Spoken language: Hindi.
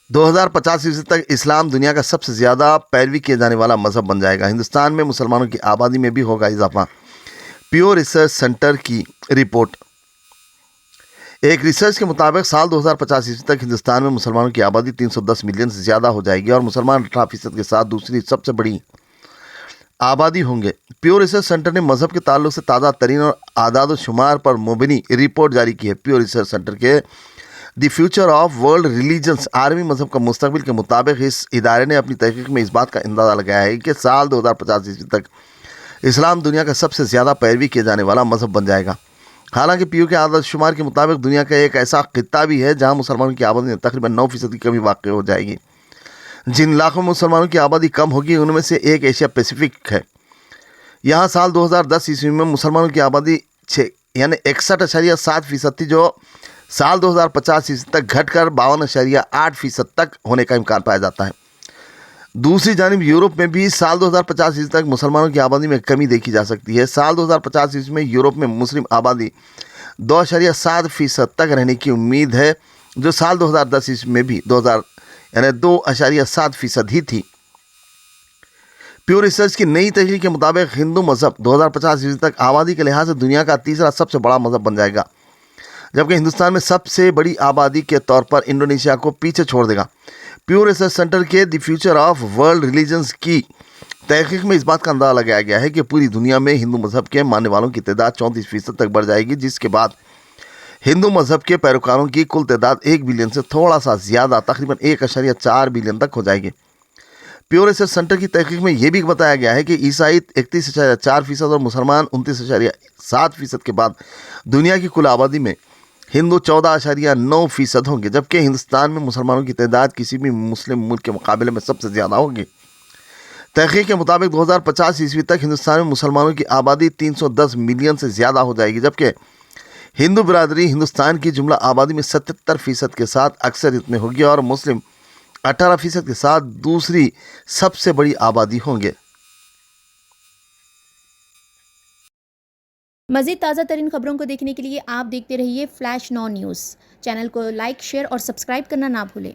2050 ईस्वी तक इस्लाम दुनिया का सबसे ज़्यादा पैरवी किए जाने वाला मज़हब बन जाएगा। हिंदुस्तान में मुसलमानों की आबादी में भी होगा इजाफा। प्योर रिसर्च सेंटर की रिपोर्ट। एक रिसर्च के मुताबिक साल 2050 ईस्वी तक हिंदुस्तान में मुसलमानों की आबादी 310 मिलियन से ज़्यादा हो जाएगी और मुसलमान 18% के साथ दूसरी सबसे बड़ी आबादी होंगे। प्योर रिसर्च सेंटर ने मजहब के ताल्लुक से ताज़ा तरीन और आदाद शुमार पर मुबनी रिपोर्ट जारी की है। प्योर रिसर्च सेंटर के the future of world religions army मजहब का मुस्तकबिल के मुताबिक इस इदारे ने अपनी तहकीक में इस बात का अंदाज़ा लगाया है कि साल 2050 ईस्वी तक इस्लाम दुनिया का सबसे ज़्यादा पैरवी किए जाने वाला मजहब बन जाएगा। हालांकि पीयू के आदाद शुमार के मुताबिक दुनिया का एक ऐसा खित्ता भी है जहां मुसलमानों की आबादी में तकरीबन 9% की कमी वाक़ हो जाएगी। जिन इलाकों में मुसलमानों की आबादी कम होगी उनमें से एक एशिया पैसिफिक है। यहाँ साल 2010 ईस्वी में मुसलमानों की आबादी 61.7% थी, जो साल 2050 ईस्वी तक घटकर 52.8% तक होने का इम्कान पाया जाता है। दूसरी जानिब यूरोप में भी साल 2050 ईस्वी तक मुसलमानों की आबादी में कमी देखी जा सकती है। साल 2050 ईस्वी में यूरोप में मुस्लिम आबादी 2.7% तक रहने की उम्मीद है, जो साल 2010 ईस्वी में भी 2.7% ही थी। प्योर रिसर्च की नई तहरीर के मुताबिक हिंदू मजहब 2050 ईस्वी तक आबादी के लिहाज से दुनिया का तीसरा सबसे बड़ा मजहब बन जाएगा, जबकि हिंदुस्तान में सबसे बड़ी आबादी के तौर पर इंडोनेशिया को पीछे छोड़ देगा। प्योर रिसर्च सेंटर के the future of world religions की तहकीक में इस बात का अंदाजा लगाया गया है कि पूरी दुनिया में हिंदू मजहब के मानने वालों की तादाद 34% तक बढ़ जाएगी, जिसके बाद हिंदू मजहब के पैरोकारों की कुल तादाद 1 बिलियन से थोड़ा सा ज़्यादा तकरीबन 1.4 बिलियन तक हो जाएगी। प्योर रिसर्च सेंटर की तहकीक में यह भी बताया गया है कि ईसाई 31.4% और मुसलमान 29.7% के बाद दुनिया की कुल आबादी में हिंदू 14.9% होंगे, जबकि हिंदुस्तान में मुसलमानों की तादाद किसी भी मुस्लिम मुल्क के मुकाबले में सबसे ज़्यादा होगी। तहकीक के मुताबिक 2050 ईस्वी तक हिंदुस्तान में मुसलमानों की आबादी 310 मिलियन से ज़्यादा हो जाएगी, जबकि हिंदू बिरादरी हिंदुस्तान की जुमला आबादी में 77% के साथ अक्सरियत में होगी और मुस्लिम 18% के साथ दूसरी सबसे बड़ी आबादी होंगे। मज़ीद ताज़ा तरीन खबरों को देखने के लिए आप देखते रहिए फ्लैश 9 न्यूज़। चैनल को लाइक, शेयर और सब्सक्राइब करना ना भूलें।